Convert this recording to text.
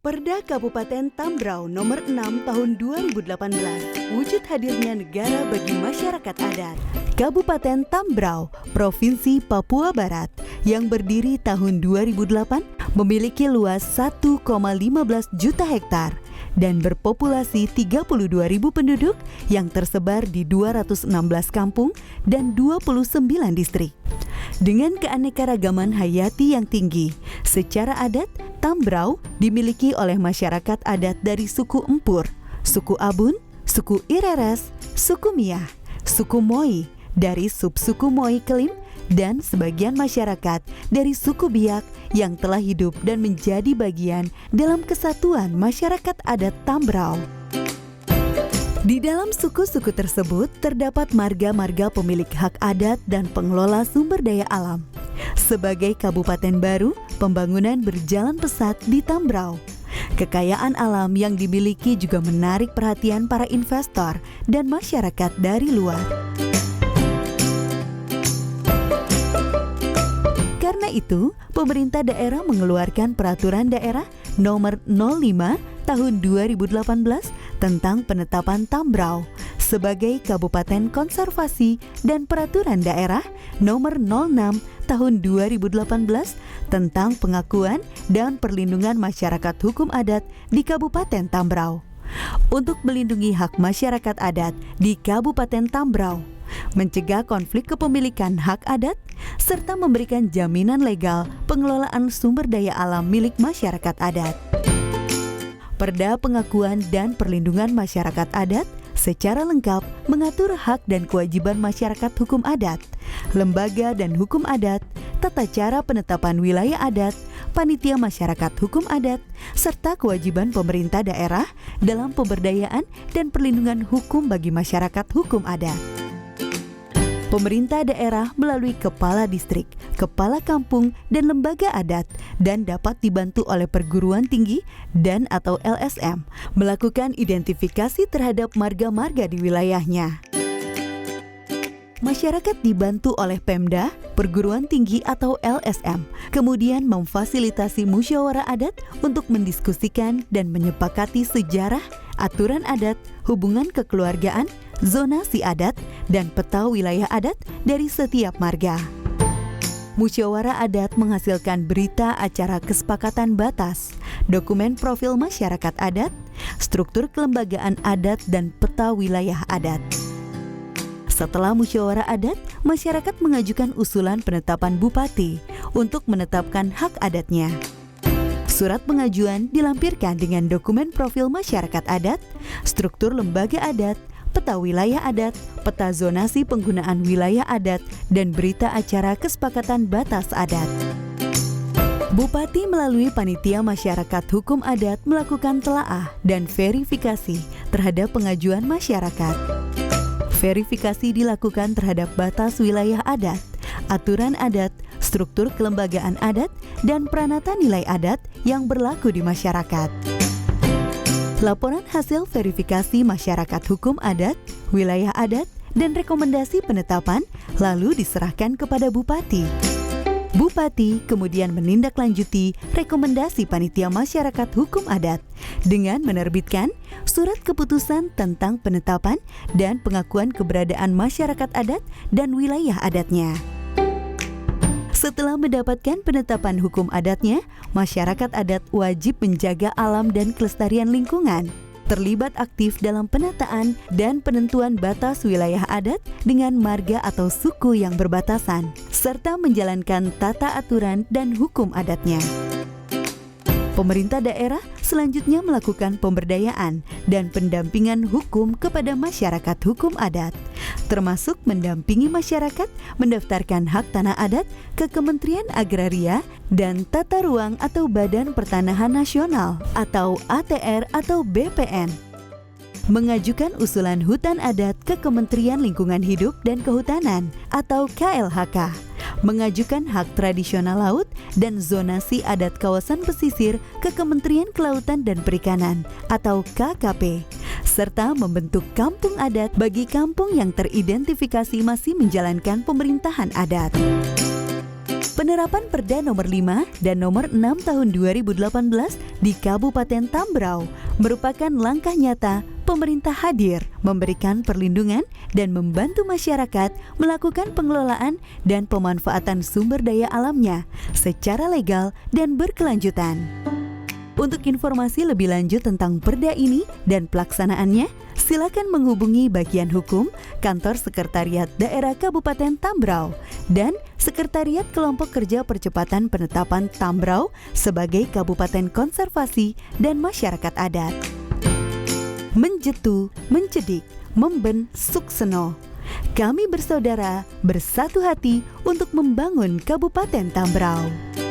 Perda Kabupaten Tambrau Nomor 6 Tahun 2018, wujud hadirnya negara bagi masyarakat adat. Kabupaten Tambrau, Provinsi Papua Barat, yang berdiri tahun 2008, memiliki luas 1,15 juta hektar dan berpopulasi 32.000 penduduk yang tersebar di 216 kampung dan 29 distrik. Dengan keanekaragaman hayati yang tinggi, secara adat, Tambrau dimiliki oleh masyarakat adat dari suku Empur, suku Abun, suku Ireres, suku Miah, suku Moi, dari subsuku Moi Kelim, dan sebagian masyarakat dari suku Biak yang telah hidup dan menjadi bagian dalam kesatuan masyarakat adat Tambrau. Di dalam suku-suku tersebut terdapat marga-marga pemilik hak adat dan pengelola sumber daya alam. Sebagai kabupaten baru, pembangunan berjalan pesat di Tambrau. Kekayaan alam yang dimiliki juga menarik perhatian para investor dan masyarakat dari luar. Karena itu, pemerintah daerah mengeluarkan Peraturan Daerah Nomor 05 Tahun 2018 tentang penetapan Tambrau sebagai Kabupaten Konservasi dan Peraturan Daerah Nomor 06 Tahun 2018 tentang pengakuan dan perlindungan masyarakat hukum adat di Kabupaten Tambrau. Untuk melindungi hak masyarakat adat di Kabupaten Tambrau, mencegah konflik kepemilikan hak adat, serta memberikan jaminan legal pengelolaan sumber daya alam milik masyarakat adat. Perda Pengakuan dan Perlindungan Masyarakat Adat secara lengkap mengatur hak dan kewajiban masyarakat hukum adat, lembaga dan hukum adat, tata cara penetapan wilayah adat, panitia masyarakat hukum adat, serta kewajiban pemerintah daerah dalam pemberdayaan dan perlindungan hukum bagi masyarakat hukum adat. Pemerintah daerah melalui kepala distrik, kepala kampung, dan lembaga adat, dan dapat dibantu oleh perguruan tinggi dan atau LSM melakukan identifikasi terhadap marga-marga di wilayahnya. Masyarakat dibantu oleh Pemda, perguruan tinggi atau LSM, kemudian memfasilitasi musyawarah adat untuk mendiskusikan dan menyepakati sejarah, aturan adat, hubungan kekeluargaan, zonasi adat, dan peta wilayah adat dari setiap marga. Musyawarah adat menghasilkan berita acara kesepakatan batas, dokumen profil masyarakat adat, struktur kelembagaan adat, dan peta wilayah adat. Setelah musyawarah adat, masyarakat mengajukan usulan penetapan bupati untuk menetapkan hak adatnya. Surat pengajuan dilampirkan dengan dokumen profil masyarakat adat, struktur lembaga adat, peta wilayah adat, peta zonasi penggunaan wilayah adat, dan berita acara kesepakatan batas adat. Bupati melalui panitia masyarakat hukum adat melakukan telaah dan verifikasi terhadap pengajuan masyarakat. Verifikasi dilakukan terhadap batas wilayah adat, aturan adat, struktur kelembagaan adat, dan peranata nilai adat yang berlaku di masyarakat. Laporan hasil verifikasi masyarakat hukum adat, wilayah adat, dan rekomendasi penetapan lalu diserahkan kepada Bupati. Bupati kemudian menindaklanjuti rekomendasi panitia masyarakat hukum adat dengan menerbitkan surat keputusan tentang penetapan dan pengakuan keberadaan masyarakat adat dan wilayah adatnya. Setelah mendapatkan penetapan hukum adatnya, masyarakat adat wajib menjaga alam dan kelestarian lingkungan, terlibat aktif dalam penataan dan penentuan batas wilayah adat dengan marga atau suku yang berbatasan, serta menjalankan tata aturan dan hukum adatnya. Pemerintah daerah selanjutnya melakukan pemberdayaan dan pendampingan hukum kepada masyarakat hukum adat, termasuk mendampingi masyarakat mendaftarkan hak tanah adat ke Kementerian Agraria dan Tata Ruang atau Badan Pertanahan Nasional atau ATR atau BPN. Mengajukan usulan hutan adat ke Kementerian Lingkungan Hidup dan Kehutanan atau KLHK, mengajukan hak tradisional laut dan zonasi adat kawasan pesisir ke Kementerian Kelautan dan Perikanan atau KKP, serta membentuk kampung adat bagi kampung yang teridentifikasi masih menjalankan pemerintahan adat. Penerapan Perda Nomor 5 dan Nomor 6 Tahun 2018 di Kabupaten Tambrauw merupakan langkah nyata pemerintah hadir memberikan perlindungan dan membantu masyarakat melakukan pengelolaan dan pemanfaatan sumber daya alamnya secara legal dan berkelanjutan. Untuk informasi lebih lanjut tentang perda ini dan pelaksanaannya, silakan menghubungi bagian hukum Kantor Sekretariat Daerah Kabupaten Tambrauw dan Sekretariat Kelompok Kerja Percepatan Penetapan Tambrauw sebagai Kabupaten Konservasi dan Masyarakat Adat. Menjetu, mencedik, memben sukseno. Kami bersaudara, bersatu hati untuk membangun Kabupaten Tambrauw.